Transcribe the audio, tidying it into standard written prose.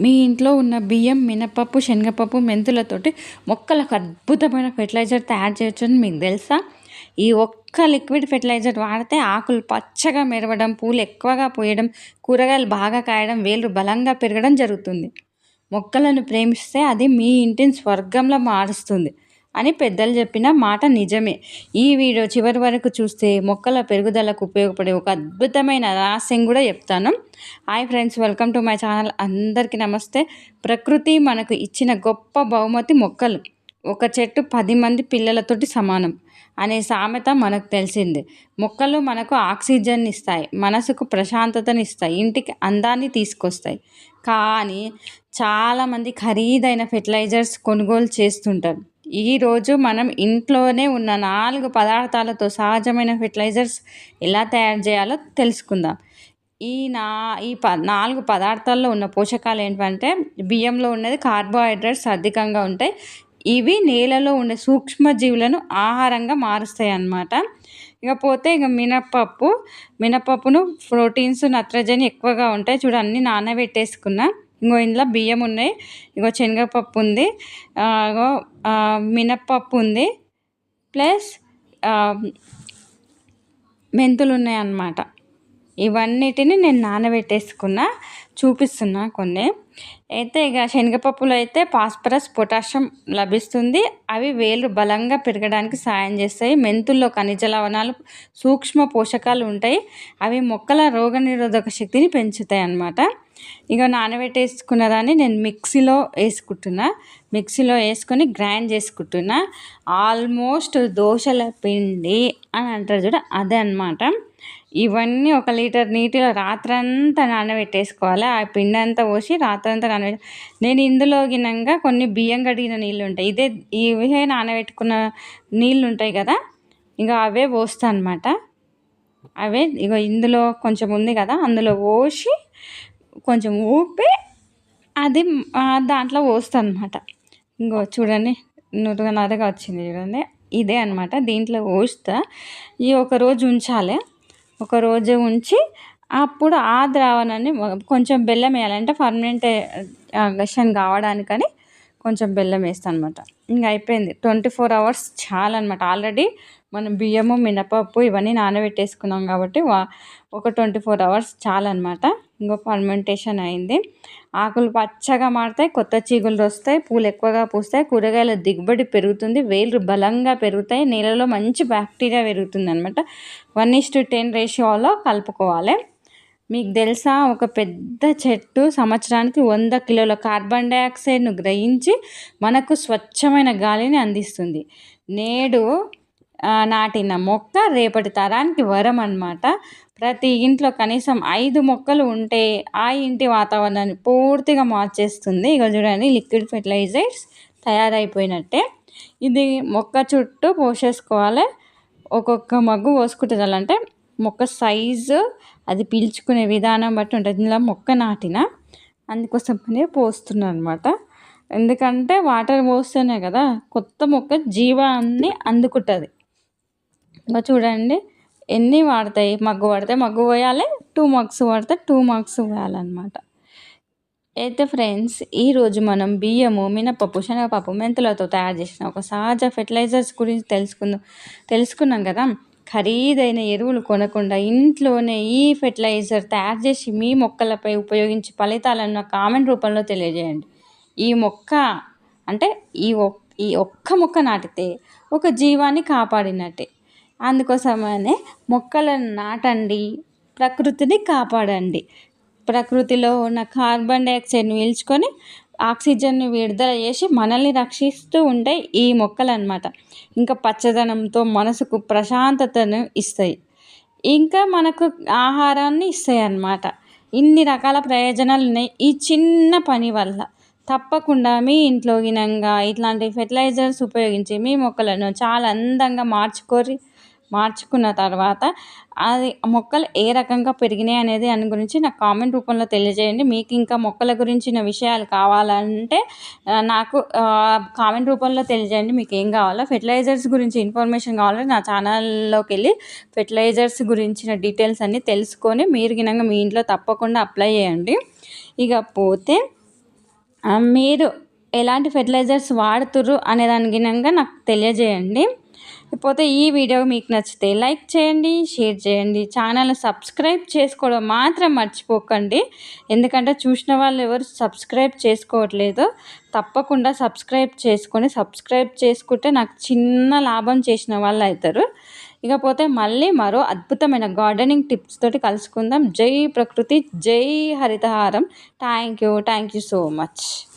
మీ ఇంట్లో ఉన్న బియ్యం, మినపప్పు, శనగపప్పు, మెంతులతోటి మొక్కలకు అద్భుతమైన ఫెర్టిలైజర్ తయారు చేయొచ్చని మీకు తెలుసా? ఈ ఒక్క లిక్విడ్ ఫెర్టిలైజర్ వాడితే ఆకులు పచ్చగా మెరవడం, పూలు ఎక్కువగా పూయడం, కూరగాయలు బాగా కాయడం, వేళ్ళు బలంగా పెరగడం జరుగుతుంది. మొక్కలను ప్రేమిస్తే అది మీ ఇంటిని స్వర్గంలో మారుస్తుంది అని పెద్దలు చెప్పిన మాట నిజమే. ఈ వీడియో చివరి వరకు చూస్తే మొక్కల పెరుగుదలకు ఉపయోగపడే ఒక అద్భుతమైన రహస్యం కూడా చెప్తాను. Hi friends, welcome to my channel. అందరికీ నమస్తే. ప్రకృతి మనకు ఇచ్చిన గొప్ప బహుమతి మొక్కలు. ఒక చెట్టు 10 మంది పిల్లలతోటి సమానం అనే సామెత మనకు తెలిసిందే. మొక్కలు మనకు ఆక్సిజన్ ఇస్తాయి, మనసుకు ప్రశాంతతని ఇస్తాయి, ఇంటికి అందాన్ని తీసుకొస్తాయి. కానీ చాలామంది ఖరీదైన ఫెర్టిలైజర్స్ కొనుగోలు చేస్తుంటారు. ఈరోజు మనం ఇంట్లోనే ఉన్న 4 పదార్థాలతో సహజమైన ఫెర్టిలైజర్స్ ఎలా తయారు చేయాలో తెలుసుకుందాం. ఈ 4 పదార్థాల్లో ఉన్న పోషకాలు ఏంటంటే, బియ్యంలో ఉన్నది కార్బోహైడ్రేట్స్ అధికంగా ఉంటాయి. ఇవి నేలలో ఉండే సూక్ష్మజీవులను ఆహారంగా మారుస్తాయి అన్నమాట. ఇకపోతే మినపప్పును ప్రోటీన్స్, నత్రజని ఎక్కువగా ఉంటాయి. అన్నీ నానబెట్టేసుకున్నా. ఇందులో బియ్యం ఉన్నాయి, శనగపప్పు ఉంది, మినప్పప్పు ఉంది, ప్లస్ మెంతులు ఉన్నాయి అన్నమాట. ఇవన్నిటిని నేను నానబెట్టేసుకున్నా, చూపిస్తున్నా కొన్ని. అయితే శనగపప్పులో అయితే ఫాస్ఫరస్, పొటాషియం లభిస్తుంది. అవి వేళ్ళు బలంగా పెరగడానికి సాయం చేస్తాయి. మెంతుల్లో ఖనిజ లవణాలు, సూక్ష్మ పోషకాలు ఉంటాయి. అవి మొక్కల రోగనిరోధక శక్తిని పెంచుతాయి అన్నమాట. నానబెట్టేసుకున్న దాన్ని నేను మిక్సీలో వేసుకొని గ్రైండ్ చేసుకుంటున్నా. ఆల్మోస్ట్ దోశల పిండి అని అంటారు అదే అన్నమాట. ఇవన్నీ 1 లీటర్ నీటిలో రాత్రంతా నానబెట్టేసుకోవాలి. ఆ పిండి అంతా పోసి రాత్రంతా నేను ఇందులో కొన్ని బియ్యం కడిగిన నీళ్ళు ఉంటాయి, ఇవే నానబెట్టుకున్న నీళ్ళు ఉంటాయి కదా, అవే పోస్తాను అన్నమాట. అవే ఇందులో కొంచెం ఉంది కదా, అందులో పోసి కొంచెం ఊపి అది దాంట్లో పోస్తాను అన్నమాట. చూడండి, నరగా వచ్చింది చూడండి, ఇదే అన్నమాట. దీంట్లో పోస్తా. ఒకరోజు ఉంచాలి. ఒకరోజు ఉంచి అప్పుడు ఆ ద్రావణాన్ని కొంచెం బెల్లం వేయాలంటే ఫర్మెంటేషన్ కావడానికని కొంచెం బెల్లం వేస్తాను అన్నమాట. అయిపోయింది. 24 hours చాలన్నమాట. ఆల్రెడీ మనం బియ్యము, మినపప్పు ఇవన్నీ నానబెట్టేసుకున్నాం కాబట్టి ఒక 24 hours చాలన్నమాట. ఫర్మెంటేషన్ అయింది. ఆకులు పచ్చగా మారుతాయి, కొత్త చిగుళ్ళు వస్తాయి, పూలు ఎక్కువగా పూస్తాయి, కూరగాయల దిగుబడి పెరుగుతుంది, వేళ్ళు బలంగా పెరుగుతాయి, నేలలో మంచి బ్యాక్టీరియా పెరుగుతుంది అన్నమాట. 1:10 రేషియోలో కలుపుకోవాలి. మీకు తెలుసా, ఒక పెద్ద చెట్టు సంవత్సరానికి 100 కిలోల కార్బన్ డైఆక్సైడ్ను గ్రహించి మనకు స్వచ్ఛమైన గాలిని అందిస్తుంది. నేడు నాటిన మొక్క రేపటి తరానికి వరం అన్నమాట. ప్రతి ఇంట్లో కనీసం 5 మొక్కలు ఉంటే ఆ ఇంటి వాతావరణాన్ని పూర్తిగా మార్చేస్తుంది. చూడండి, లిక్విడ్ ఫెర్టిలైజర్స్ తయారైపోయినట్టే. ఇది మొక్క చుట్టూ పోసేసుకోవాలి. ఒక్కొక్క మగ్గు పోసుకుంటే చాలంటే మొక్క సైజు, అది పీల్చుకునే విధానం బట్టి ఉంటుంది. ఇందులో మొక్క నాటిన అందుకోసమనే పోస్తున్నాను అన్నమాట. ఎందుకంటే వాటర్ పోస్తేనే కదా కొత్త మొక్క జీవాన్ని అందుకుంటుంది. చూడండి, ఎన్ని వాడతాయి, మగ్గు పడితే మగ్గు పోయాలి, 2 మగ్స్ పడితే 2 మగ్స్ పోయాలన్నమాట. అయితే ఫ్రెండ్స్, ఈరోజు మనం బియ్యము, మినపప్పు, శనగపప్పు, మెంతులతో తయారు చేసిన ఒక సహజ ఫెర్టిలైజర్స్ గురించి తెలుసుకున్నాం కదా. ఖరీదైన ఎరువులు కొనకుండా ఇంట్లోనే ఈ ఫెర్టిలైజర్ తయారు చేసి మీ మొక్కలపై ఉపయోగించి ఫలితాలను కామెంట్ రూపంలో తెలియజేయండి. ఈ మొక్క అంటే ఈ ఒక్క మొక్క నాటితే ఒక జీవాన్ని కాపాడినట్టే. అందుకోసమనే మొక్కలను నాటండి, ప్రకృతిని కాపాడండి. ప్రకృతిలో ఉన్న కార్బన్ డైఆక్సైడ్ని పీల్చుకొని ఆక్సిజన్ని విడుదల చేసి మనల్ని రక్షిస్తూ ఉంటాయి ఈ మొక్కలు అన్నమాట. పచ్చదనంతో మనసుకు ప్రశాంతతను ఇస్తాయి, మనకు ఆహారాన్ని ఇస్తాయి అన్నమాట. ఇన్ని రకాల ప్రయోజనాలు ఉన్నాయి ఈ చిన్న పని వల్ల. తప్పకుండా మీ ఇంట్లో ఇట్లాంటి ఫెర్టిలైజర్స్ ఉపయోగించి మీ మొక్కలను చాలా అందంగా మార్చుకున్న తర్వాత అది మొక్కలు ఏ రకంగా పెరిగినాయి అనేది దాని గురించి నాకు కామెంట్ రూపంలో తెలియజేయండి. మీకు ఇంకా మొక్కల గురించిన విషయాలు కావాలంటే నాకు కామెంట్ రూపంలో తెలియజేయండి. మీకు ఏం కావాలో, ఫెర్టిలైజర్స్ గురించి ఇన్ఫర్మేషన్ కావాలంటే నా ఛానల్లోకి వెళ్ళి ఫెర్టిలైజర్స్ గురించిన డీటెయిల్స్ అన్నీ తెలుసుకొని మీరు మీ ఇంట్లో తప్పకుండా అప్లై చేయండి. పోతే మీరు ఎలాంటి ఫెర్టిలైజర్స్ వాడుతుర్రు అనే దాని గినంగా నాకు తెలియజేయండి. ఇకపోతే ఈ వీడియో మీకు నచ్చితే లైక్ చేయండి, షేర్ చేయండి. ఛానల్‌ని సబ్స్క్రైబ్ చేసుకోవడం మాత్రం మర్చిపోకండి. ఎందుకంటే చూసిన వాళ్ళు ఎవరు సబ్స్క్రైబ్ చేసుకోవట్లేదు. తప్పకుండా సబ్స్క్రైబ్ చేసుకుంటే నాకు చిన్న లాభం చేసిన వాళ్ళు అవుతారు. ఇకపోతే మళ్ళీ మరో అద్భుతమైన గార్డెనింగ్ టిప్స్ తోటి కలుసుకుందాం. జై ప్రకృతి, జై Harithaharam. Thank you so much.